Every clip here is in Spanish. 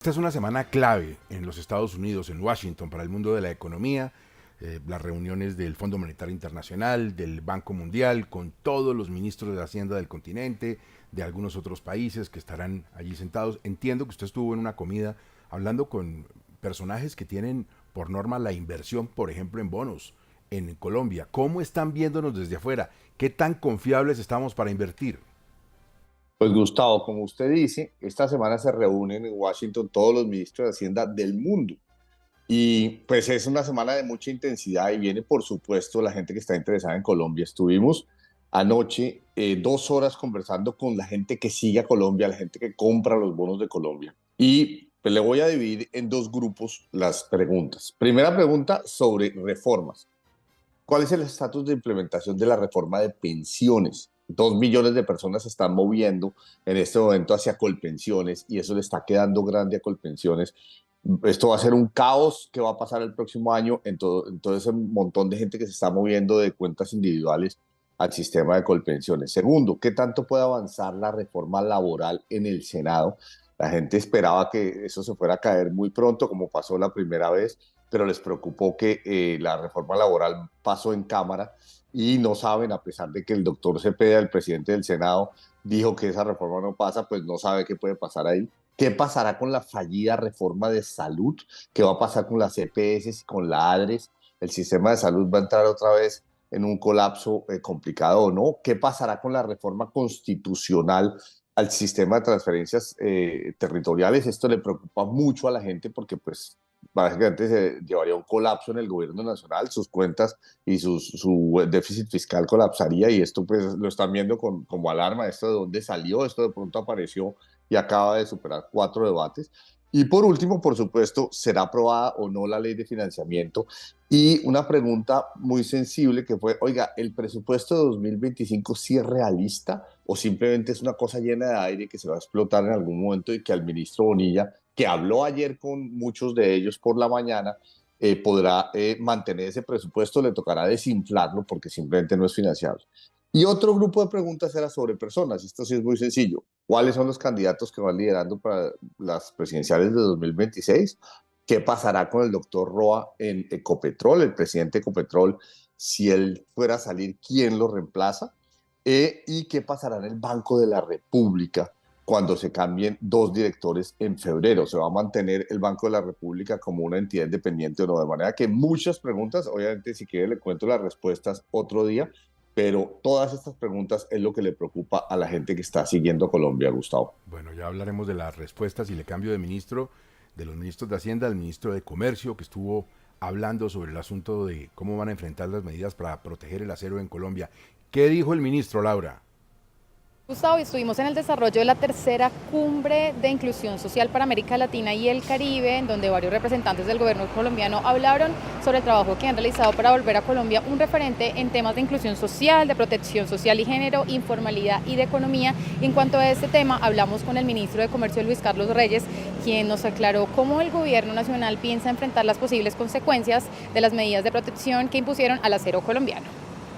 Esta es una semana clave en los Estados Unidos, en Washington, para el mundo de la economía, las reuniones del Fondo Monetario Internacional, del Banco Mundial, con todos los ministros de Hacienda del continente, de algunos otros países que estarán allí sentados. Entiendo que usted estuvo en una comida hablando con personajes que tienen por norma la inversión, por ejemplo, en bonos en Colombia. ¿Cómo están viéndonos desde afuera? ¿Qué tan confiables estamos para invertir? Pues Gustavo, como usted dice, esta semana se reúnen en Washington todos los ministros de Hacienda del mundo y pues es una semana de mucha intensidad y viene por supuesto la gente que está interesada en Colombia. Estuvimos anoche 2 horas conversando con la gente que sigue a Colombia, la gente que compra los bonos de Colombia. Y pues le voy a dividir en dos grupos las preguntas. Primera pregunta sobre reformas. ¿Cuál es el estatus de implementación de la reforma de pensiones? 2 millones de personas se están moviendo en este momento hacia Colpensiones y eso le está quedando grande a Colpensiones. Esto va a ser un caos que va a pasar el próximo año en todo ese montón de gente que se está moviendo de cuentas individuales al sistema de Colpensiones. Segundo, ¿qué tanto puede avanzar la reforma laboral en el Senado? La gente esperaba que eso se fuera a caer muy pronto, como pasó la primera vez, pero les preocupó que la reforma laboral pasó en Cámara y no saben, a pesar de que el doctor Cepeda, el presidente del Senado, dijo que esa reforma no pasa, pues no sabe qué puede pasar ahí. ¿Qué pasará con la fallida reforma de salud? ¿Qué va a pasar con las EPS y con la ADRES? ¿El sistema de salud va a entrar otra vez en un colapso complicado o no? ¿Qué pasará con la reforma constitucional al sistema de transferencias territoriales? Esto le preocupa mucho a la gente porque pues básicamente se llevaría a un colapso en el gobierno nacional, sus cuentas y su déficit fiscal colapsaría y esto pues lo están viendo como alarma, esto de dónde salió, esto de pronto apareció y acaba de superar 4 debates. Y por último, por supuesto, ¿será aprobada o no la ley de financiamiento? Y una pregunta muy sensible que fue, oiga, ¿el presupuesto de 2025 sí es realista o simplemente es una cosa llena de aire que se va a explotar en algún momento y que al ministro Bonilla, que habló ayer con muchos de ellos por la mañana, podrá mantener ese presupuesto, le tocará desinflarlo porque simplemente no es financiable? Y otro grupo de preguntas era sobre personas. Esto sí es muy sencillo. ¿Cuáles son los candidatos que van liderando para las presidenciales de 2026? ¿Qué pasará con el doctor Roa en Ecopetrol, el presidente de Ecopetrol? Si él fuera a salir, ¿quién lo reemplaza? ¿Y qué pasará en el Banco de la República cuando se cambien dos directores en febrero? ¿Se va a mantener el Banco de la República como una entidad independiente o no? De manera que muchas preguntas, obviamente si quiere le cuento las respuestas otro día, pero todas estas preguntas es lo que le preocupa a la gente que está siguiendo a Colombia, Gustavo. Bueno, ya hablaremos de las respuestas y le cambio de ministro, de los ministros de Hacienda al ministro de Comercio, que estuvo hablando sobre el asunto de cómo van a enfrentar las medidas para proteger el acero en Colombia. ¿Qué dijo el ministro, Laura? Gustavo, estuvimos en el desarrollo de la tercera cumbre de inclusión social para América Latina y el Caribe, en donde varios representantes del gobierno colombiano hablaron sobre el trabajo que han realizado para volver a Colombia un referente en temas de inclusión social, de protección social y género, informalidad y de economía. Y en cuanto a este tema, hablamos con el ministro de Comercio, Luis Carlos Reyes, quien nos aclaró cómo el gobierno nacional piensa enfrentar las posibles consecuencias de las medidas de protección que impusieron al acero colombiano.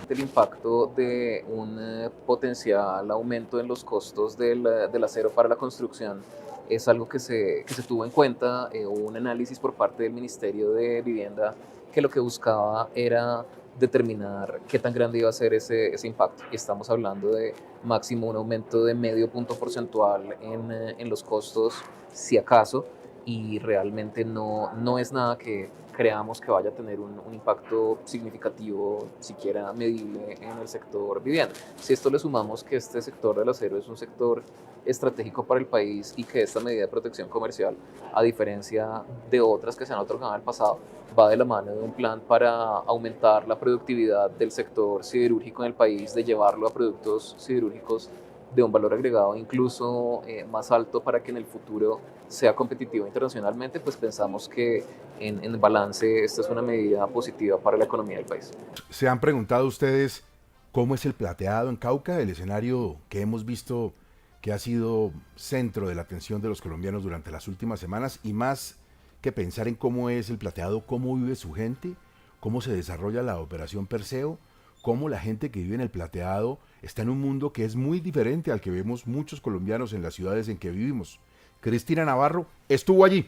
El impacto de un potencial aumento en los costos del acero para la construcción es algo que se tuvo en cuenta. Hubo un análisis por parte del Ministerio de Vivienda que lo que buscaba era determinar qué tan grande iba a ser ese impacto. Y estamos hablando de máximo un aumento de medio punto porcentual en los costos, si acaso, y realmente no es nada que creamos que vaya a tener un impacto significativo, siquiera medible, en el sector vivienda. Si esto le sumamos que este sector del acero es un sector estratégico para el país y que esta medida de protección comercial, a diferencia de otras que se han otorgado en el pasado, va de la mano de un plan para aumentar la productividad del sector siderúrgico en el país, de llevarlo a productos siderúrgicos de un valor agregado incluso más alto para que en el futuro sea competitivo internacionalmente, pues pensamos que en balance esta es una medida positiva para la economía del país. ¿Se han preguntado ustedes cómo es el plateado en Cauca, el escenario que hemos visto que ha sido centro de la atención de los colombianos durante las últimas semanas? Y más que pensar en cómo es el plateado, cómo vive su gente, cómo se desarrolla la operación Perseo, cómo la gente que vive en el plateado está en un mundo que es muy diferente al que vemos muchos colombianos en las ciudades en que vivimos. Cristina Navarro estuvo allí.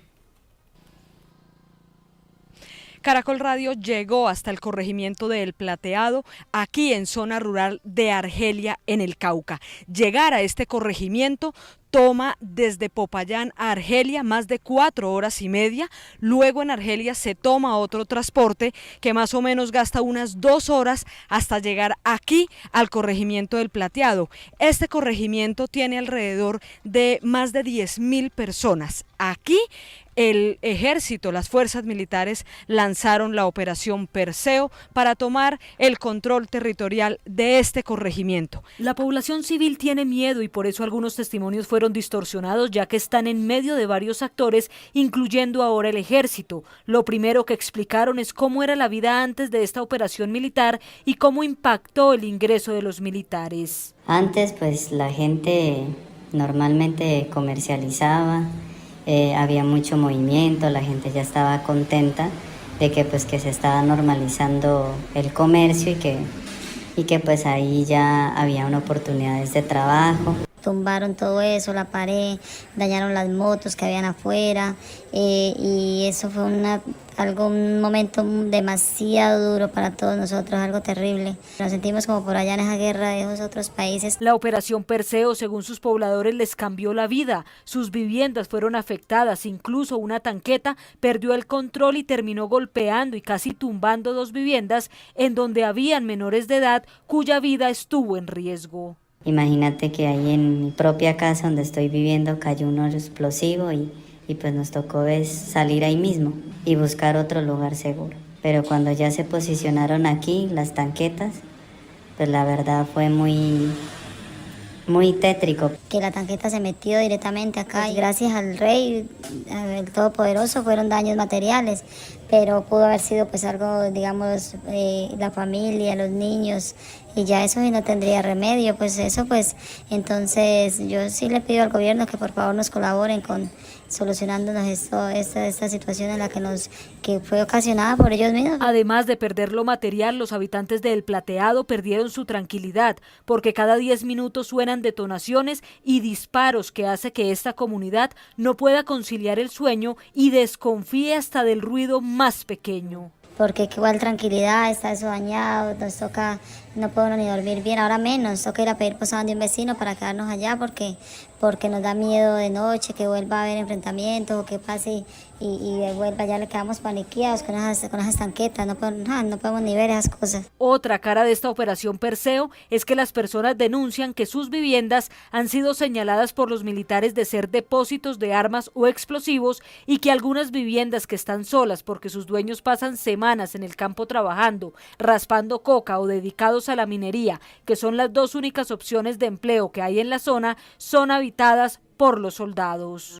Caracol Radio llegó hasta el corregimiento de El Plateado, aquí en zona rural de Argelia, en el Cauca. Llegar a este corregimiento toma desde Popayán a Argelia más de 4 horas y media. Luego en Argelia se toma otro transporte que más o menos gasta unas 2 horas hasta llegar aquí al corregimiento del Plateado. Este corregimiento tiene alrededor de más de 10.000 personas. Aquí el ejército, las fuerzas militares lanzaron la operación Perseo para tomar el control territorial de este corregimiento. La población civil tiene miedo y por eso algunos testimonios fueron distorsionados, ya que están en medio de varios actores, incluyendo ahora el ejército. Lo primero que explicaron es cómo era la vida antes de esta operación militar y cómo impactó el ingreso de los militares. Antes pues la gente normalmente comercializaba, había mucho movimiento, la gente ya estaba contenta de que pues que se estaba normalizando el comercio y que pues ahí ya había oportunidades de trabajo. Tumbaron todo eso, la pared, dañaron las motos que habían afuera y eso fue un momento demasiado duro para todos nosotros, algo terrible. Nos sentimos como por allá en esa guerra de esos otros países. La operación Perseo, según sus pobladores, les cambió la vida. Sus viviendas fueron afectadas, incluso una tanqueta perdió el control y terminó golpeando y casi tumbando 2 viviendas en donde habían menores de edad cuya vida estuvo en riesgo. Imagínate que ahí en mi propia casa donde estoy viviendo cayó un explosivo y pues nos tocó salir ahí mismo y buscar otro lugar seguro. Pero cuando ya se posicionaron aquí las tanquetas, pues la verdad fue muy tétrico. Que la tanqueta se metió directamente acá y gracias al Rey, el Todopoderoso, fueron daños materiales, pero pudo haber sido pues algo, digamos, la familia, los niños, y ya eso no tendría remedio, pues eso pues, entonces yo sí le pido al gobierno que por favor nos colaboren con solucionándonos esta situación en la que fue ocasionada por ellos mismos. Además de perder lo material, los habitantes de El Plateado perdieron su tranquilidad, porque cada 10 minutos suenan detonaciones y disparos que hace que esta comunidad no pueda conciliar el sueño y desconfíe hasta del ruido más pequeño. Porque igual tranquilidad, está eso dañado, nos toca, no podemos ni dormir bien, ahora menos, toca ir a pedir posada de un vecino para quedarnos allá porque nos da miedo de noche que vuelva a haber enfrentamientos o que pase y vuelva, ya le quedamos paniqueados con esas tanquetas, no podemos ni ver esas cosas. Otra cara de esta operación Perseo es que las personas denuncian que sus viviendas han sido señaladas por los militares de ser depósitos de armas o explosivos y que algunas viviendas que están solas porque sus dueños pasan semanas en el campo trabajando, raspando coca o dedicados a la minería, que son las 2 únicas opciones de empleo que hay en la zona, son habitadas por los soldados.